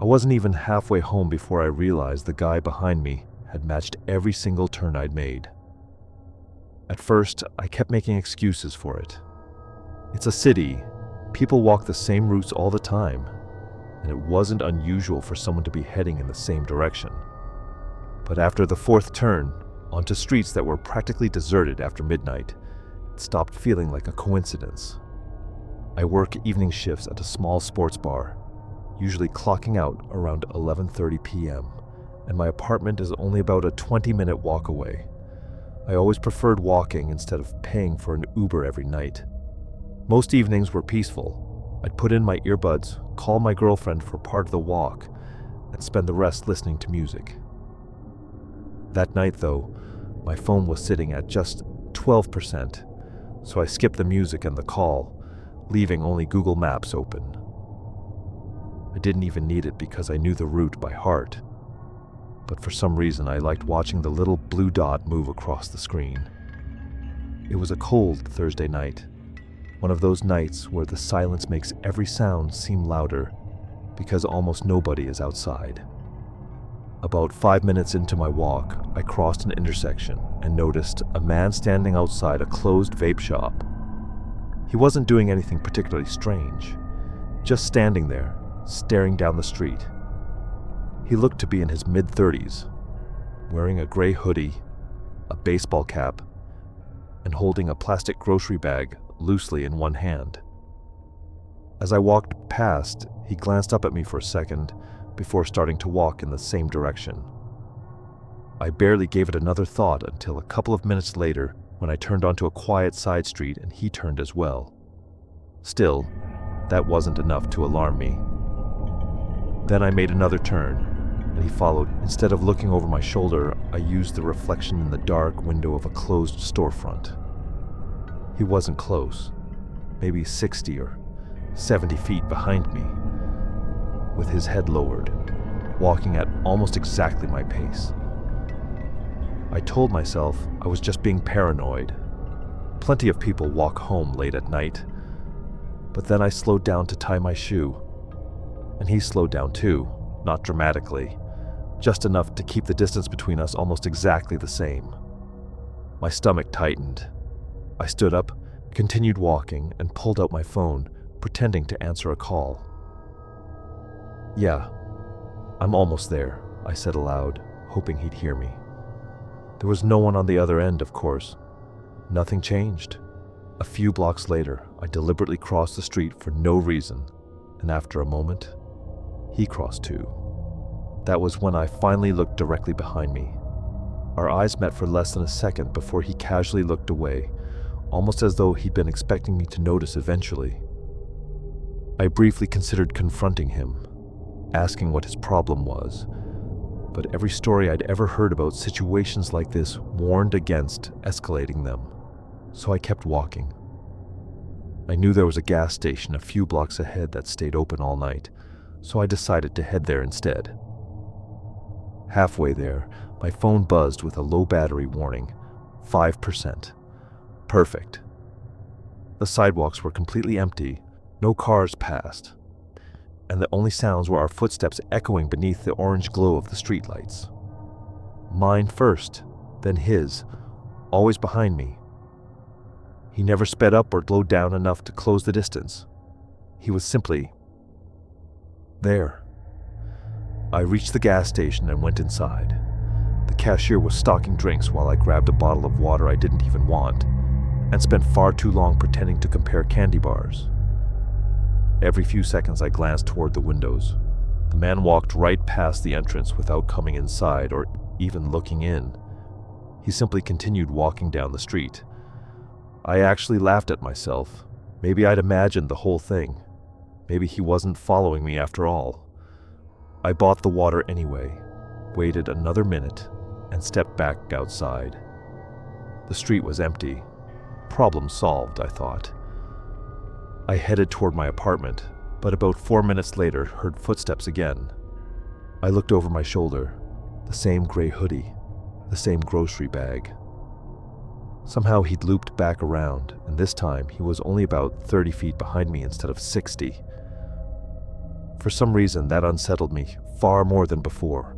I wasn't even halfway home before I realized the guy behind me had matched every single turn I'd made. At first, I kept making excuses for it. It's a city. People walk the same routes all the time, and it wasn't unusual for someone to be heading in the same direction. But after the fourth turn, onto streets that were practically deserted after midnight, it stopped feeling like a coincidence. I work evening shifts at a small sports bar, usually clocking out around 11:30 p.m., and my apartment is only about a 20-minute walk away. I always preferred walking instead of paying for an Uber every night. Most evenings were peaceful. I'd put in my earbuds, call my girlfriend for part of the walk, and spend the rest listening to music. That night, though, my phone was sitting at just 12%, so I skipped the music and the call, leaving only Google Maps open. I didn't even need it because I knew the route by heart, but for some reason I liked watching the little blue dot move across the screen. It was a cold Thursday night, one of those nights where the silence makes every sound seem louder because almost nobody is outside. About 5 minutes into my walk, I crossed an intersection and noticed a man standing outside a closed vape shop. He wasn't doing anything particularly strange, just standing there, staring down the street. He looked to be in his mid-30s, wearing a gray hoodie, a baseball cap, and holding a plastic grocery bag loosely in one hand. As I walked past, he glanced up at me for a second before starting to walk in the same direction. I barely gave it another thought until a couple of minutes later when I turned onto a quiet side street and he turned as well. Still, that wasn't enough to alarm me. Then I made another turn, and he followed. Instead of looking over my shoulder, I used the reflection in the dark window of a closed storefront. He wasn't close, maybe 60 or 70 feet behind me, with his head lowered, walking at almost exactly my pace. I told myself I was just being paranoid. Plenty of people walk home late at night. But then I slowed down to tie my shoe, and he slowed down too, not dramatically, just enough to keep the distance between us almost exactly the same. My stomach tightened. I stood up, continued walking, and pulled out my phone, pretending to answer a call. "Yeah, I'm almost there," I said aloud, hoping he'd hear me. There was no one on the other end, of course. Nothing changed. A few blocks later, I deliberately crossed the street for no reason, and after a moment, he crossed too. That was when I finally looked directly behind me. Our eyes met for less than a second before he casually looked away, almost as though he'd been expecting me to notice eventually. I briefly considered confronting him, asking what his problem was, but every story I'd ever heard about situations like this warned against escalating them, so I kept walking. I knew there was a gas station a few blocks ahead that stayed open all night, so I decided to head there instead. Halfway there, my phone buzzed with a low battery warning, 5%. Perfect. The sidewalks were completely empty, no cars passed, and the only sounds were our footsteps echoing beneath the orange glow of the streetlights. Mine first, then his, always behind me. He never sped up or slowed down enough to close the distance. He was simply there. I reached the gas station and went inside. The cashier was stocking drinks while I grabbed a bottle of water I didn't even want, and spent far too long pretending to compare candy bars. Every few seconds I glanced toward the windows. The man walked right past the entrance without coming inside or even looking in. He simply continued walking down the street. I actually laughed at myself. Maybe I'd imagined the whole thing. Maybe he wasn't following me after all. I bought the water anyway, waited another minute, and stepped back outside. The street was empty. Problem solved, I thought. I headed toward my apartment, but about 4 minutes later heard footsteps again. I looked over my shoulder. The same gray hoodie, the same grocery bag. Somehow he'd looped back around, and this time he was only about 30 feet behind me instead of 60. For some reason, that unsettled me far more than before.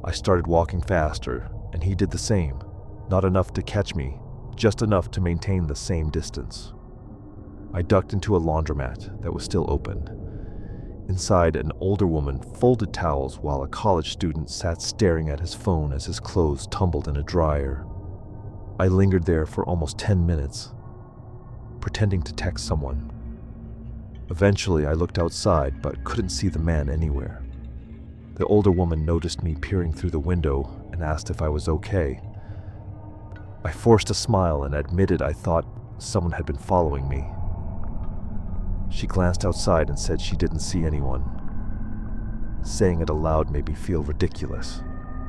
I started walking faster, and he did the same. Not enough to catch me, just enough to maintain the same distance. I ducked into a laundromat that was still open. Inside, an older woman folded towels while a college student sat staring at his phone as his clothes tumbled in a dryer. I lingered there for almost 10 minutes, pretending to text someone. Eventually, I looked outside but couldn't see the man anywhere. The older woman noticed me peering through the window and asked if I was okay. I forced a smile and admitted I thought someone had been following me. She glanced outside and said she didn't see anyone. Saying it aloud made me feel ridiculous.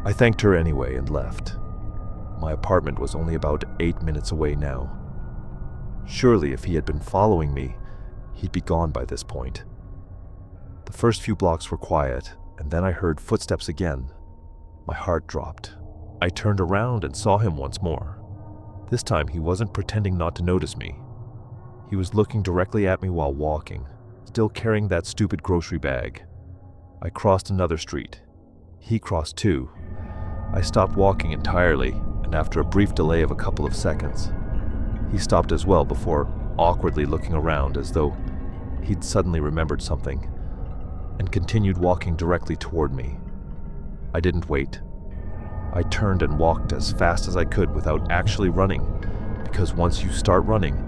I thanked her anyway and left. My apartment was only about 8 minutes away now. Surely if he had been following me, he'd be gone by this point. The first few blocks were quiet, and then I heard footsteps again. My heart dropped. I turned around and saw him once more. This time he wasn't pretending not to notice me. He was looking directly at me while walking, still carrying that stupid grocery bag. I crossed another street. He crossed too. I stopped walking entirely, and after a brief delay of a couple of seconds, he stopped as well before awkwardly looking around as though he'd suddenly remembered something, and continued walking directly toward me. I didn't wait. I turned and walked as fast as I could without actually running, because once you start running,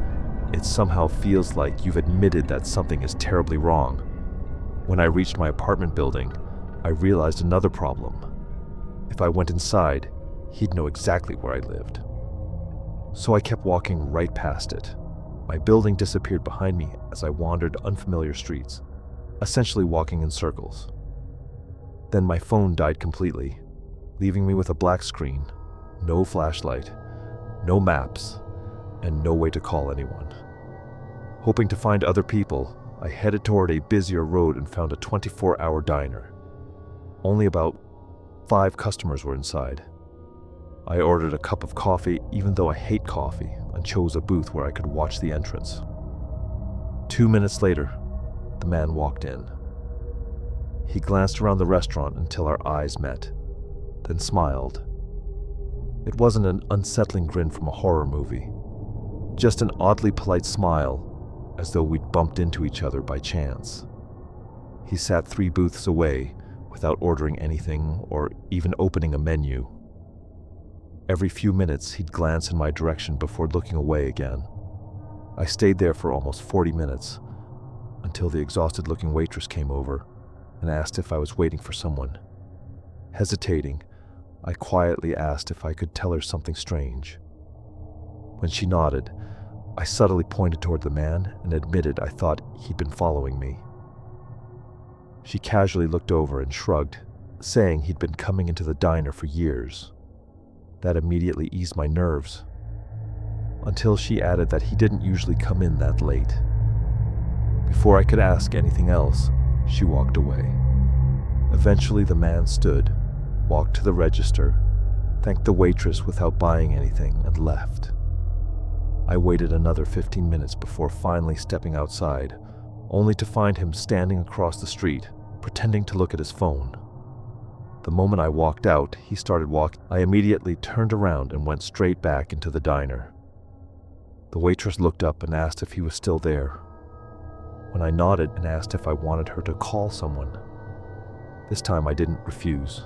it somehow feels like you've admitted that something is terribly wrong. When I reached my apartment building, I realized another problem. If I went inside, he'd know exactly where I lived. So I kept walking right past it. My building disappeared behind me as I wandered unfamiliar streets, essentially walking in circles. Then my phone died completely, leaving me with a black screen, no flashlight, no maps, and no way to call anyone. Hoping to find other people, I headed toward a busier road and found a 24-hour diner. Only about 5 customers were inside. I ordered a cup of coffee, even though I hate coffee, and chose a booth where I could watch the entrance. 2 minutes later, the man walked in. He glanced around the restaurant until our eyes met, then smiled. It wasn't an unsettling grin from a horror movie, just an oddly polite smile, as though we'd bumped into each other by chance. He sat 3 booths away without ordering anything or even opening a menu. Every few minutes, he'd glance in my direction before looking away again. I stayed there for almost 40 minutes, until the exhausted-looking waitress came over and asked if I was waiting for someone. Hesitating, I quietly asked if I could tell her something strange. When she nodded, I subtly pointed toward the man and admitted I thought he'd been following me. She casually looked over and shrugged, saying he'd been coming into the diner for years. That immediately eased my nerves, until she added that he didn't usually come in that late. Before I could ask anything else, she walked away. Eventually the man stood, walked to the register, thanked the waitress without buying anything, and left. I waited another 15 minutes before finally stepping outside, only to find him standing across the street, pretending to look at his phone. The moment I walked out, he started walking. I immediately turned around and went straight back into the diner. The waitress looked up and asked if he was still there. When I nodded and asked if I wanted her to call someone. This time I didn't refuse.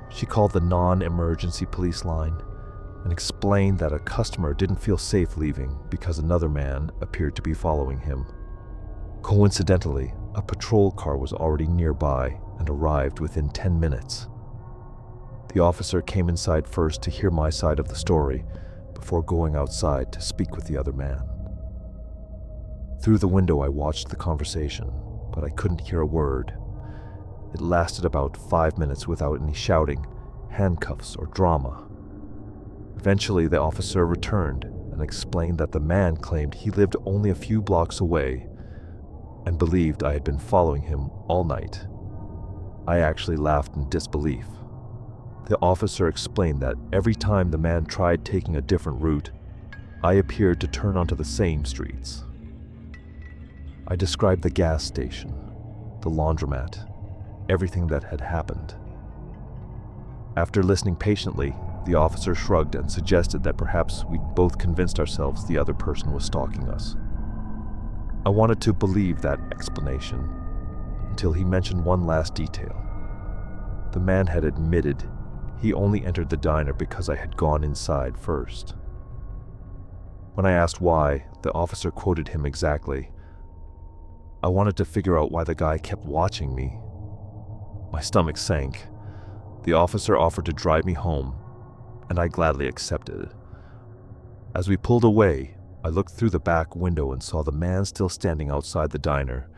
She called the non-emergency police line and explained that a customer didn't feel safe leaving because another man appeared to be following him. Coincidentally, a patrol car was already nearby and arrived within 10 minutes. The officer came inside first to hear my side of the story before going outside to speak with the other man. Through the window I watched the conversation, but I couldn't hear a word. It lasted about 5 minutes without any shouting, handcuffs, or drama. Eventually the officer returned and explained that the man claimed he lived only a few blocks away and believed I had been following him all night. I actually laughed in disbelief. The officer explained that every time the man tried taking a different route, I appeared to turn onto the same streets. I described the gas station, the laundromat, everything that had happened. After listening patiently, the officer shrugged and suggested that perhaps we'd both convinced ourselves the other person was stalking us. I wanted to believe that explanation until he mentioned one last detail. The man had admitted he only entered the diner because I had gone inside first. When I asked why, the officer quoted him exactly. I wanted to figure out why the guy kept watching me. My stomach sank. The officer offered to drive me home, and I gladly accepted. As we pulled away, I looked through the back window and saw the man still standing outside the diner,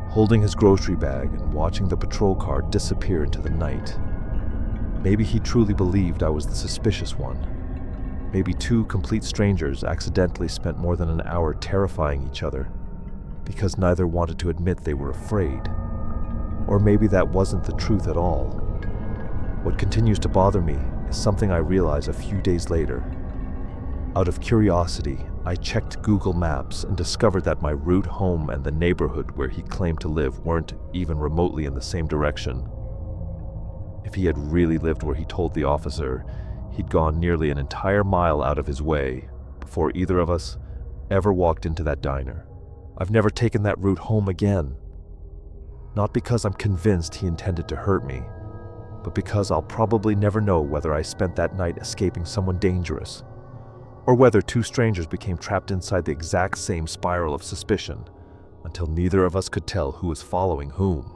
holding his grocery bag and watching the patrol car disappear into the night. Maybe he truly believed I was the suspicious one. Maybe two complete strangers accidentally spent more than an hour terrifying each other because neither wanted to admit they were afraid. Or maybe that wasn't the truth at all. What continues to bother me is something I realized a few days later. Out of curiosity, I checked Google Maps and discovered that my route home and the neighborhood where he claimed to live weren't even remotely in the same direction. If he had really lived where he told the officer, he'd gone nearly an entire mile out of his way before either of us ever walked into that diner. I've never taken that route home again. Not because I'm convinced he intended to hurt me, but because I'll probably never know whether I spent that night escaping someone dangerous, or whether two strangers became trapped inside the exact same spiral of suspicion until neither of us could tell who was following whom.